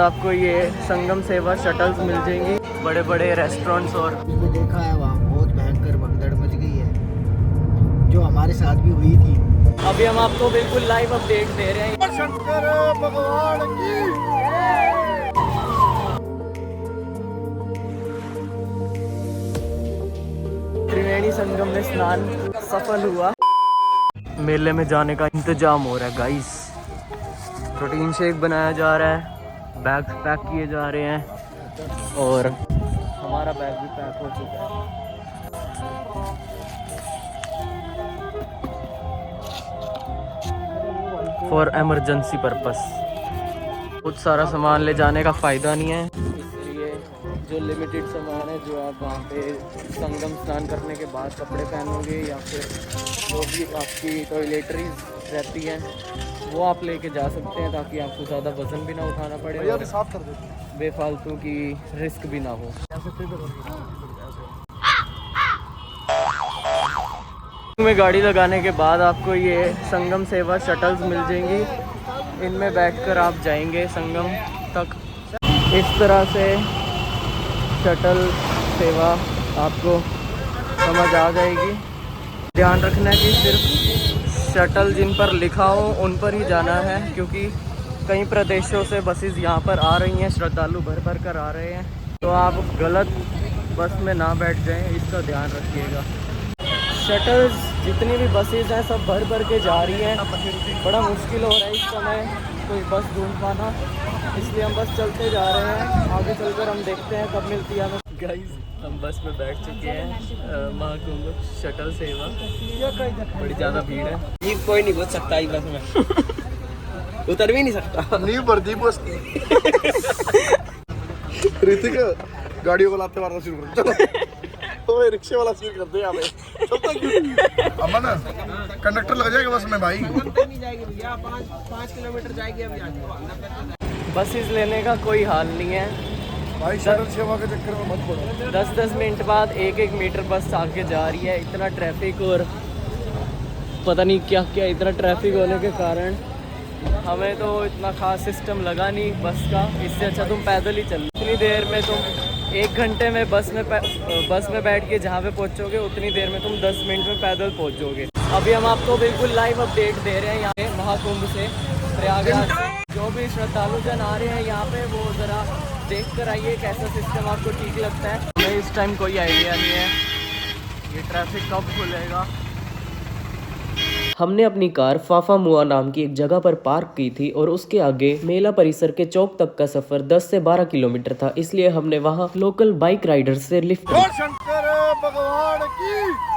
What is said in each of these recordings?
आपको ये संगम सेवा शटल्स मिल जाएंगी, बड़े बड़े रेस्टोरेंट्स। और देखा है वहाँ बहुत भयंकर भगदड़ मच गई है जो हमारे साथ भी हुई थी। अभी हम आपको बिल्कुल लाइव अपडेट दे रहे हैं। शंकर भगवान की त्रिवेणी संगम में स्नान सफल हुआ। मेले में जाने का इंतजाम हो रहा है गाइस। प्रोटीन शेक बनाया जा रहा है, बैग्स पैक किए जा रहे हैं और हमारा बैग भी पैक हो चुका है। For emergency purpose. कुछ सारा सामान ले जाने का फ़ायदा नहीं है, इसलिए जो लिमिटेड सामान है जो आप वहाँ पे संगम स्नान करने के बाद कपड़े पहनोगे या फिर जो भी आपकी टॉयलेटरीज रहती हैं वो आप लेके जा सकते हैं, ताकि आपको ज़्यादा वज़न भी ना उठाना पड़े और साफ कर देते बेफालतू की रिस्क भी ना हो। में गाड़ी लगाने के बाद आपको ये संगम सेवा शटल्स मिल जाएंगी, इनमें बैठकर आप जाएंगे संगम तक। इस तरह से शटल सेवा आपको समझ आ जाएगी। ध्यान रखना है कि सिर्फ शटल जिन पर लिखा हो उन पर ही जाना है, क्योंकि कई प्रदेशों से बसेस यहाँ पर आ रही हैं, श्रद्धालु भर भर कर आ रहे हैं, तो आप गलत बस में ना बैठ जाएं, इसका ध्यान रखिएगा। शटल्स जितनी भी बसेस हैं सब भर भर के जा रही हैं, बड़ा मुश्किल हो रहा है इस समय कोई बस ढूंढ पाना, इसलिए हम बस चलते जा रहे हैं। आगे चलकर हम देखते हैं कब मिलती है हमें। गाइस हम बस में बैठ चुके हैं, महाकुंभ शटल सेवा। बड़ी ज़्यादा भीड़ है, ये कोई नहीं घुस सकता इस बस में उतर भी नहीं सकता। नहीं भरती बस ऋतिक गाड़ियों को लाते मारना शुरू कर चलो। तो रिक्शे वाला सीन करते हैं यहाँ पे। चलता क्यों अमन कंडक्टर लग जाएगा बस में भाई। नहीं जाएगी भैया, 5 किलोमीटर जाएगी अभी आगे। बसेस लेने का कोई हाल नहीं है भाई, शटल सेवा के चक्कर में मत पड़ो। 10-10 मिनट बाद 1-1 मीटर बस आगे जा रही है। इतना ट्रैफिक और पता नहीं क्या क्या, इतना ट्रैफिक होने के कारण हमें तो इतना खास सिस्टम लगा नहीं बस का। इससे अच्छा तुम पैदल ही चलो। इतनी देर में तुम 1 घंटे में बस में बैठ के जहाँ पे पहुँचोगे उतनी देर में तुम 10 मिनट में पैदल पहुँचोगे। अभी हम आपको बिल्कुल लाइव अपडेट दे रहे हैं यहाँ पे महाकुंभ से प्रयागराज। जो भी श्रद्धालु जन आ रहे हैं यहाँ पे वो ज़रा देख कर आइए कैसा सिस्टम आपको ठीक लगता है। हमें इस टाइम कोई आइडिया नहीं है ये ट्रैफिक कब खुलेगा। हमने अपनी कार फाफा मुआ नाम की एक जगह पर पार्क की थी और उसके आगे मेला परिसर के चौक तक का सफर 10 से 12 किलोमीटर था, इसलिए हमने वहां लोकल बाइक राइडर्स से लिफ्ट ली। शंकर भगवान की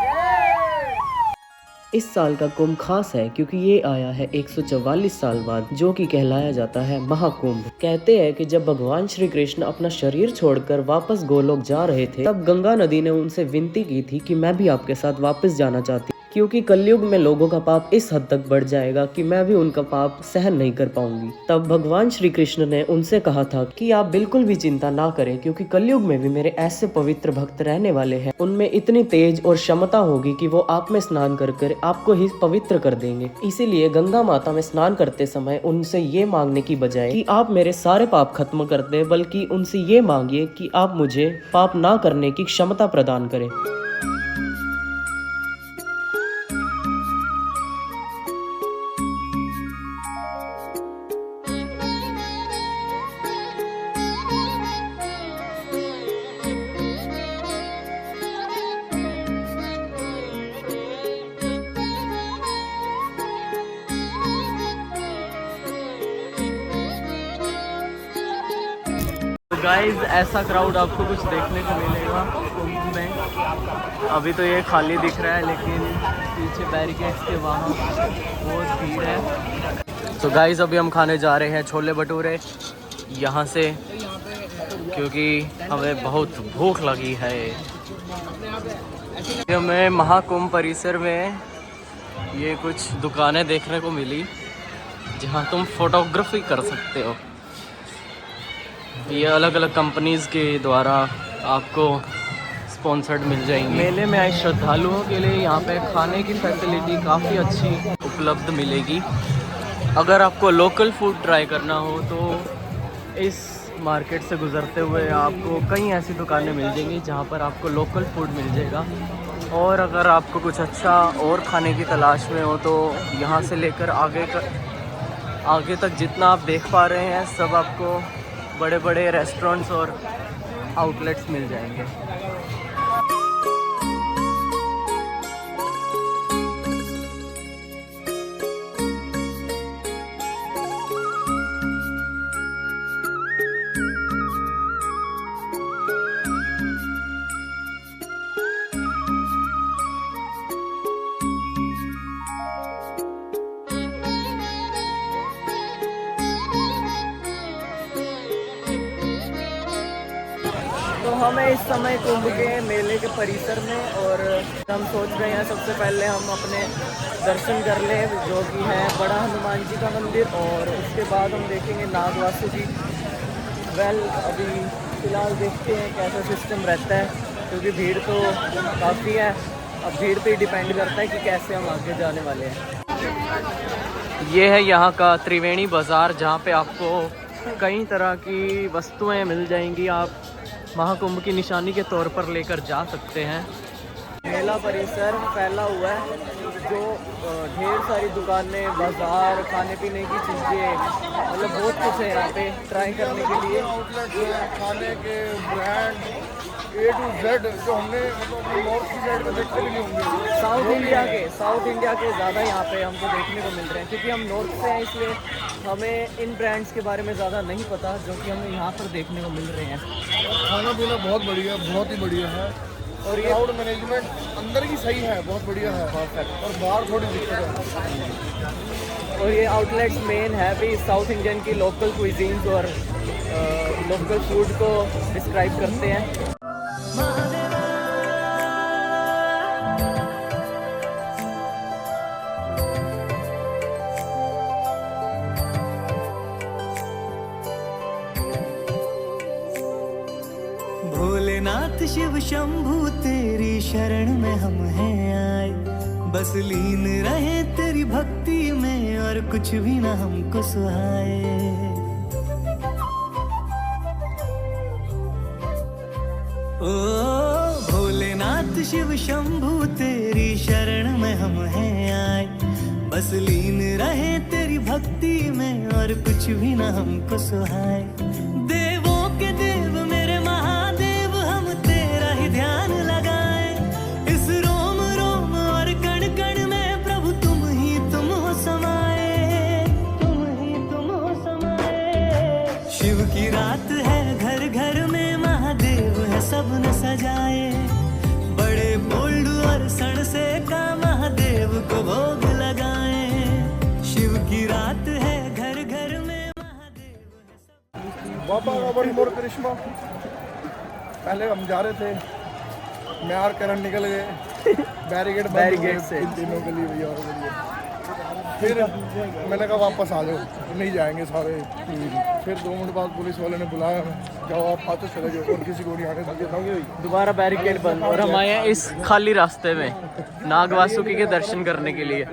इस साल का कुंभ खास है क्योंकि ये आया है 144 साल बाद, जो कि कहलाया जाता है महाकुंभ। कहते हैं कि जब भगवान श्री कृष्ण अपना शरीर छोड़कर वापस गोलोक जा रहे थे, तब गंगा नदी ने उनसे विनती की थी कि मैं भी आपके साथ वापस जाना चाहती, क्योंकि कलयुग में लोगों का पाप इस हद तक बढ़ जाएगा कि मैं भी उनका पाप सहन नहीं कर पाऊंगी। तब भगवान श्री कृष्ण ने उनसे कहा था कि आप बिल्कुल भी चिंता ना करें, क्योंकि कलयुग में भी मेरे ऐसे पवित्र भक्त रहने वाले हैं, उनमें इतनी तेज और क्षमता होगी कि वो आप में स्नान कर कर आपको ही पवित्र कर देंगे। इसीलिए गंगा माता में स्नान करते समय उनसे ये मांगने की बजाय कि आप मेरे सारे पाप खत्म कर दे, बल्कि उनसे ये मांगिए कि आप मुझे पाप ना करने की क्षमता प्रदान करें। गाइस ऐसा क्राउड आपको कुछ देखने को मिलेगा कुंभ में। अभी तो ये खाली दिख रहा है, लेकिन पीछे बैरिकेड्स के वहाँ बहुत भीड़ है। तो गाइस अभी हम खाने जा रहे हैं छोले भटूरे यहाँ से, क्योंकि हमें बहुत भूख लगी है। हमें महाकुंभ परिसर में ये कुछ दुकानें देखने को मिली जहाँ तुम फोटोग्राफी कर सकते हो। ये अलग अलग कंपनीज़ के द्वारा आपको स्पॉन्सर्ड मिल जाएंगे। मेले में आए श्रद्धालुओं के लिए यहाँ पे खाने की फैसिलिटी काफ़ी अच्छी उपलब्ध मिलेगी। अगर आपको लोकल फूड ट्राई करना हो तो इस मार्केट से गुज़रते हुए आपको कई ऐसी दुकानें मिल जाएंगी जहाँ पर आपको लोकल फूड मिल जाएगा। और अगर आपको कुछ अच्छा और खाने की तलाश में हो तो यहाँ से लेकर आगे तक जितना आप देख पा रहे हैं सब आपको बड़े बड़े रेस्टोरेंट्स और आउटलेट्स मिल जाएंगे। तो हमें इस समय कुंभ के मेले के परिसर में, और हम सोच रहे हैं सबसे पहले हम अपने दर्शन कर लें जो कि है बड़ा हनुमान जी का मंदिर, और उसके बाद हम देखेंगे नाग वासुकी। अभी फ़िलहाल देखते हैं कैसा सिस्टम रहता है, क्योंकि भीड़ तो काफ़ी है। अब भीड़ पे ही डिपेंड करता है कि कैसे हम आगे जाने वाले हैं। ये है यहाँ का त्रिवेणी बाज़ार, जहाँ पे आपको कई तरह की वस्तुएं मिल जाएंगी। आप महाकुंभ की निशानी के तौर पर लेकर जा सकते हैं। मेला परिसर फैला हुआ है, जो ढेर सारी दुकानें, बाज़ार, खाने पीने की चीज़ें, मतलब बहुत कुछ है यहाँ पे ट्राई करने के लिए। आउटलेट है खाने के ब्रांड A to Z जो हमने मतलब नॉर्थ की साइड में देखते भी नहीं होंगे। साउथ इंडिया के ज़्यादा यहाँ पे हमको देखने को मिल रहे हैं, क्योंकि हम नॉर्थ से हैं इसलिए हमें इन ब्रांड्स के बारे में ज़्यादा नहीं पता, जो कि हमें यहाँ पर देखने को मिल रहे हैं। खाना पीना बहुत बढ़िया, बहुत ही बढ़िया है, और ये क्राउड मैनेजमेंट अंदर की सही है, बहुत बढ़िया है, और बाहर थोड़ी दिक्कत है। और ये आउटलेट्स मेन है भी साउथ इंडियन की लोकल क्विजीन्स और लोकल फूड को डिस्क्राइब करते हैं। भोलेनाथ शिव शंभू तेरी शरण में हम हैं आए, बस लीन रहे तेरी भक्ति में और कुछ भी ना हमको सुहाए। ओ भोलेनाथ शिव शंभू तेरी शरण में हम हैं आए, बस लीन रहे तेरी भक्ति में और कुछ भी ना हमको सुहाए। देवों के देव मेरे महादेव हम तेरा ही ध्यान लगाए, इस रोम रोम और कण कण में प्रभु तुम हो समाए, तुम हो समाए। शिव की रात है घर घर में महादेव है सब न सजाए, बड़े बोल्ड और सण से का महादेव को भोग लगाए। शिव की रात है घर घर में महादेव है सब। बाबा का बड़ी मोर करिश्मा। पहले हम जा रहे थे, मैं और करण निकल गए बैरिकेड से इन तीनों के लिए भैया और के लिए। फिर मैंने कहा वापस आ जाओ, नहीं जाएंगे सारे। फिर 2 मिनट बाद पुलिस वाले ने बुलाया, जाओ आप आते चले जाओ और किसी को नहीं आने देंगे। दोबारा बैरिकेड बंद, और हम आए हैं इस खाली रास्ते में नाग वासुकी के दर्शन करने के लिए।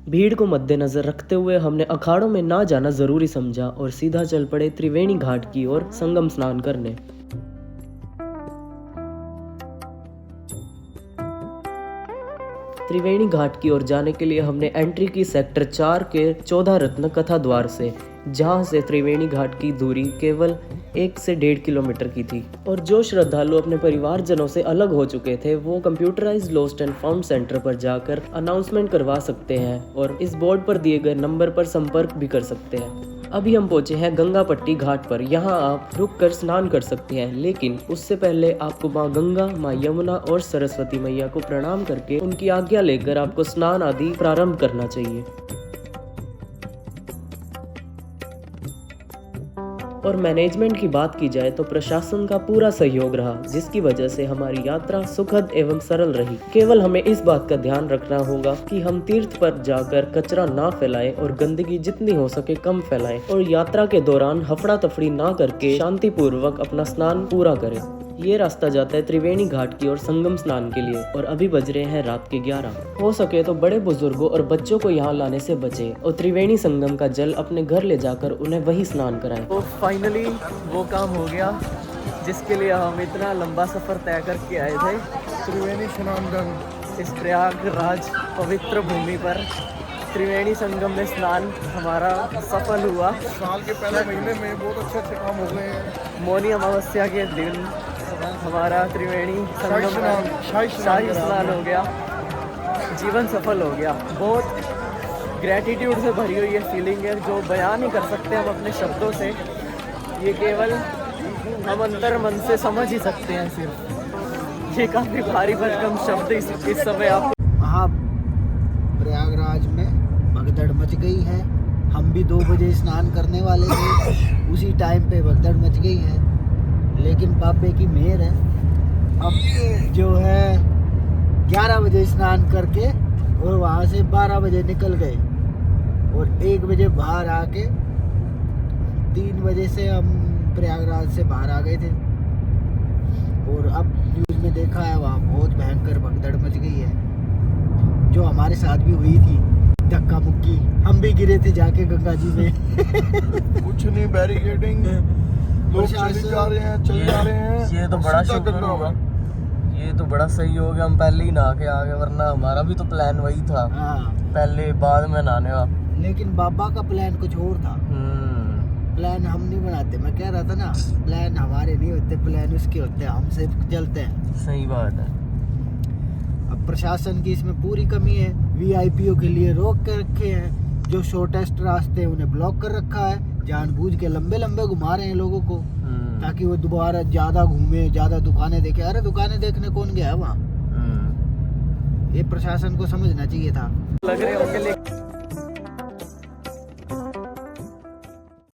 भीड़ को मद्देनजर रखते हुए हमने अखाड़ों में ना जाना जरूरी समझा और सीधा चल पड़े त्रिवेणी घाट की ओर संगम स्नान करने। त्रिवेणी घाट की ओर जाने के लिए हमने एंट्री की सेक्टर 4 के 14 रत्न कथा द्वार से, जहां से त्रिवेणी घाट की दूरी केवल 1 से 1.5 किलोमीटर की थी। और जो श्रद्धालु अपने परिवारजनों से अलग हो चुके थे वो computerised lost and found centre पर जाकर अनाउंसमेंट करवा सकते हैं और इस बोर्ड पर दिए गए नंबर पर संपर्क भी कर सकते हैं। अभी हम पहुंचे हैं गंगापट्टी घाट पर। यहाँ आप रुककर स्नान कर सकते हैं, लेकिन उससे पहले आपको माँ गंगा, माँ यमुना और सरस्वती मैया को प्रणाम करके उनकी आज्ञा लेकर आपको स्नान आदि प्रारंभ करना चाहिए। और मैनेजमेंट की बात की जाए तो प्रशासन का पूरा सहयोग रहा, जिसकी वजह से हमारी यात्रा सुखद एवं सरल रही। केवल हमें इस बात का ध्यान रखना होगा कि हम तीर्थ पर जाकर कचरा ना फैलाएं और गंदगी जितनी हो सके कम फैलाएं, और यात्रा के दौरान हफड़ा तफड़ी ना करके शांतिपूर्वक अपना स्नान पूरा करें। ये रास्ता जाता है त्रिवेणी घाट की ओर संगम स्नान के लिए और अभी बज रहे हैं रात के 11। हो सके तो बड़े बुजुर्गों और बच्चों को यहाँ लाने से बचें और त्रिवेणी संगम का जल अपने घर ले जाकर उन्हें वही स्नान कराएं। तो फाइनली वो काम हो गया जिसके लिए हम इतना लंबा सफर तय करके आए थे। त्रिवेणी स्नान इस प्रयागराज पवित्र भूमि पर त्रिवेणी संगम में स्नान हमारा सफल हुआ। साल के पहले महीने में बहुत अच्छे अच्छे काम हो गए हैं। मौनी अमावस्या के दिन हमारा त्रिवेणी संगम में शाही स्नान हो गया। जीवन सफल हो गया। बहुत ग्रैटिट्यूड से भरी हुई ये फीलिंग है जो बयान नहीं कर सकते हम अपने शब्दों से। ये केवल हम अंतर मन से समझ ही सकते हैं सिर्फ। ये काफ़ी भारी भरकम शब्द इस समय आप वहाँ प्रयागराज में भगदड़ मच गई है। हम भी 2 बजे स्नान करने वाले थे, उसी टाइम पे भगदड़ मच गई है। लेकिन बाबे की मेहर है, अब जो है 11 बजे स्नान करके और वहाँ से 12 बजे निकल गए और 1 बजे बाहर आके 3 बजे से हम प्रयागराज से बाहर आ गए थे। और अब न्यूज़ में देखा है वहाँ बहुत भयंकर भगदड़ मच गई है, जो हमारे साथ भी हुई थी। धक्का मुक्की, हम भी गिरे थे जाके गंगा जी में। कुछ नहीं, बैरिकेडिंग, लोग चले जा रहे हैं, चले जा रहे हैं। ये तो बड़ा सीधा शुक्र गंगा होगा। ये तो बड़ा सही हो गया, हम पहले ही नहा के आ गए, वरना हमारा भी तो प्लान वही था, हाँ, पहले बाद में नहाने का। लेकिन बाबा का प्लान कुछ और था। प्लान हम नहीं बनाते, मैं कह रहा था ना, प्लान हमारे नहीं होते, प्लान उसके होते हैं, हम सिर्फ चलते हैं। सही बात है। अब प्रशासन की इसमें पूरी कमी है। वीआईपीओ के लिए रोक के रखे हैं, जो शॉर्टेस्ट रास्ते हैं उन्हें ब्लॉक कर रखा है, जानबूझ के लंबे लंबे घुमा रहे हैं लोगों को ताकि वो दोबारा ज़्यादा घूमे, ज़्यादा दुकानें देखे। अरे दुकानें देखने कौन गया है वहाँ? ये प्रशासन को समझना चाहिए था। लग रहे होंगे लेकिन